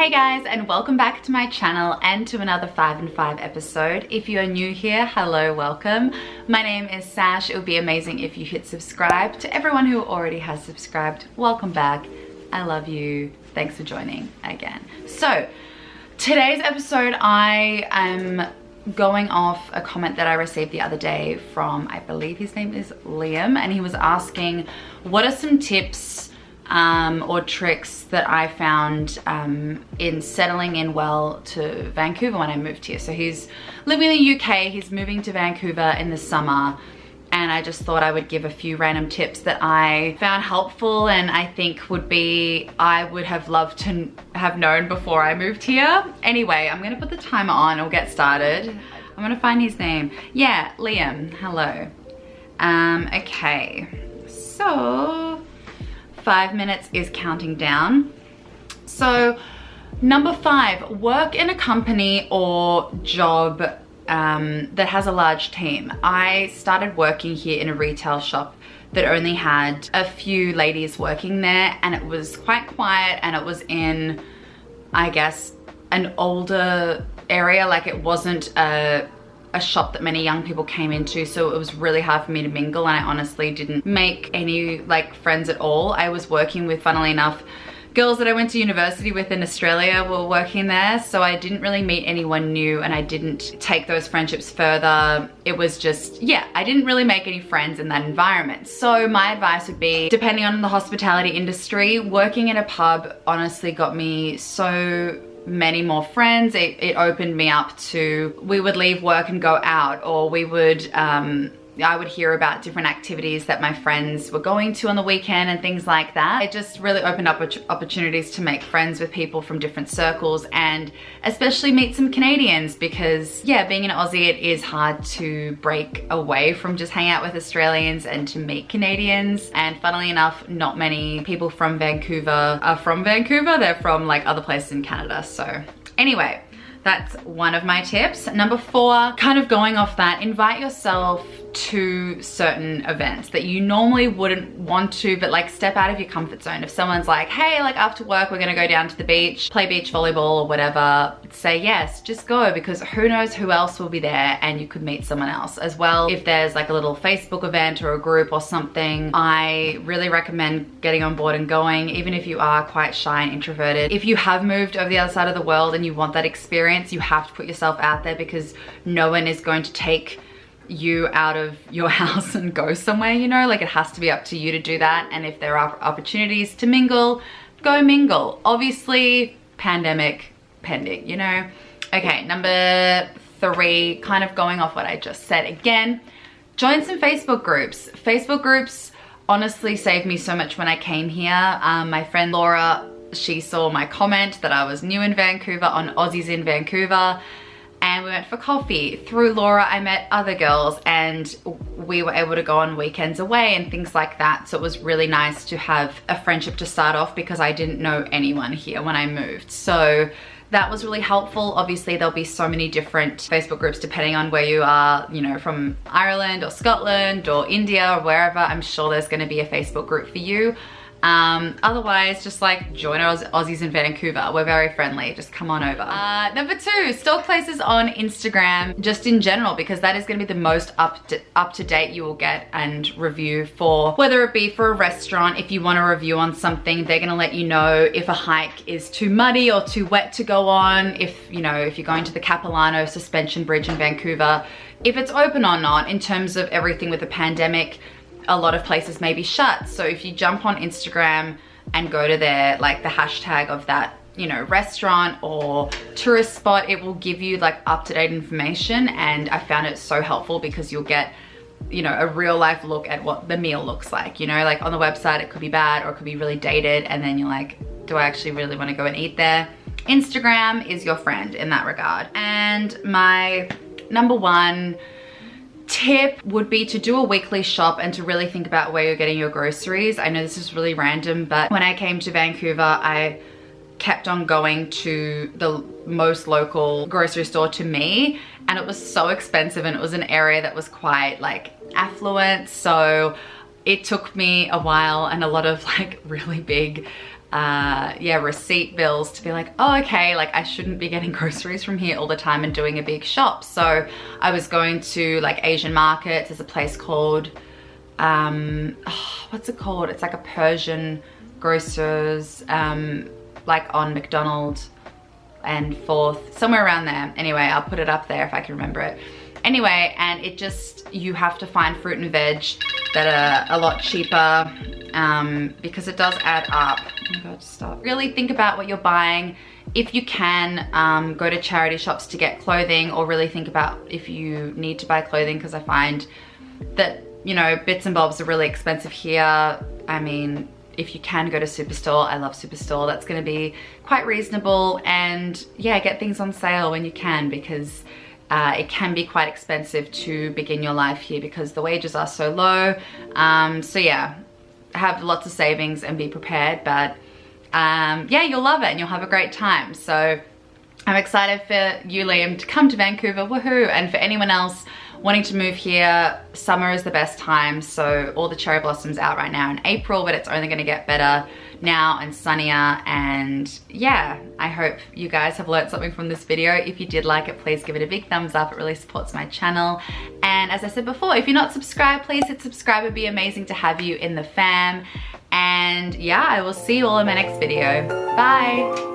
Hey guys, and welcome back to my channel and to another 5 and 5 episode. If you are new here, hello, welcome. My name is Sash. It would be amazing if you hit subscribe. To everyone who already has subscribed, welcome back. I love you. Thanks for joining again. So today's episode, I am going off a comment that I received the other day from, I believe his name is Liam, and he was asking what are some tips or tricks that I found in settling in well to Vancouver when I moved here. So he's living in the UK, he's moving to Vancouver in the summer, and I just thought I would give a few random tips that I found helpful and I think I would have loved to have known before I moved here. Anyway, I'm gonna put the timer on and we'll get started. I'm gonna find his name. Yeah, Liam, hello. Okay, so 5 minutes is counting down. So number 5, work in a company or job that has a large team. I started working here in a retail shop that only had a few ladies working there, and it was quite quiet, and it was in, I guess, an older area. Like, it wasn't a shop that many young people came into, so it was really hard for me to mingle, and I honestly didn't make any like friends at all. I was working with, funnily enough, girls that I went to university with in Australia were working there, so I didn't really meet anyone new and I didn't take those friendships further. It was just, yeah, I didn't really make any friends in that environment. So my advice would be, depending on the hospitality industry, working in a pub honestly got me so many more friends. It opened me up to, we would leave work and go out, or we would I would hear about different activities that my friends were going to on the weekend and things like that. It just really opened up opportunities to make friends with people from different circles, and especially meet some Canadians, because yeah, being an Aussie, it is hard to break away from just hang out with Australians and to meet Canadians. And funnily enough, not many people from Vancouver are from Vancouver. They're from like other places in Canada. So anyway, that's one of my tips. Number 4, kind of going off that, invite yourself to certain events that you normally wouldn't want to, but like step out of your comfort zone. If someone's like, hey, like after work, we're gonna go down to the beach, play beach volleyball or whatever, say yes, just go, because who knows who else will be there, and you could meet someone else as well. If there's like a little Facebook event or a group or something, I really recommend getting on board and going, even if you are quite shy and introverted. If you have moved over the other side of the world and you want that experience, you have to put yourself out there, because no one is going to take you out of your house and go somewhere, you know, like it has to be up to you to do that. And if there are opportunities to mingle, go mingle. Obviously, pandemic pending, you know. Okay, number 3, kind of going off what I just said again, join some Facebook groups. Facebook groups honestly saved me so much when I came here. My friend Laura, she saw my comment that I was new in Vancouver on Aussies in Vancouver, and we went for coffee. Through Laura, I met other girls, and we were able to go on weekends away and things like that. So it was really nice to have a friendship to start off, because I didn't know anyone here when I moved. So that was really helpful. Obviously, there'll be so many different Facebook groups depending on where you are, you know, from Ireland or Scotland or India or wherever. I'm sure there's gonna be a Facebook group for you. Otherwise, just like join Aussies in Vancouver. We're very friendly, just come on over. Number 2, stalk places on Instagram, just in general, because that is gonna be the most up to date you will get and review for, whether it be for a restaurant. If you want a review on something, they're gonna let you know if a hike is too muddy or too wet to go on. If, you know, if you're going to the Capilano Suspension Bridge in Vancouver, if it's open or not. In terms of everything with the pandemic, a lot of places may be shut. So if you jump on Instagram and go to their, like the hashtag of that, you know, restaurant or tourist spot, it will give you like up-to-date information. And I found it so helpful, because you'll get, you know, a real life look at what the meal looks like. You know, like on the website, it could be bad or it could be really dated, and then you're like, do I actually really want to go and eat there? Instagram is your friend in that regard. And my number 1 tip would be to do a weekly shop and to really think about where you're getting your groceries. I know this is really random, but when I came to Vancouver, I kept on going to the most local grocery store to me, and it was so expensive, and it was an area that was quite like affluent. So it took me a while and a lot of like really big yeah, receipt bills to be like, oh, okay, like I shouldn't be getting groceries from here all the time and doing a big shop. So I was going to like Asian markets. There's a place called, what's it called? It's like a Persian grocers, like on McDonald and 4th, somewhere around there. Anyway, I'll put it up there if I can remember it. Anyway, and it just, you have to find fruit and veg that are a lot cheaper, because it does add up. Oh my God, stop. Really think about what you're buying. If you can, go to charity shops to get clothing, or really think about if you need to buy clothing, because I find that, you know, bits and bobs are really expensive here. I mean, if you can go to Superstore, I love Superstore, that's gonna be quite reasonable. And yeah, get things on sale when you can, because it can be quite expensive to begin your life here because the wages are so low. So yeah, have lots of savings and be prepared, but yeah, you'll love it and you'll have a great time. So I'm excited for you, Liam, to come to Vancouver, woohoo. And for anyone else wanting to move here, summer is the best time. So all the cherry blossoms out right now in April, but it's only gonna get better now and sunnier. And yeah, I hope you guys have learned something from this video. If you did like it, please give it a big thumbs up. It really supports my channel. And as I said before, if you're not subscribed, please hit subscribe. It'd be amazing to have you in the fam. And yeah, I will see you all in my next video. Bye.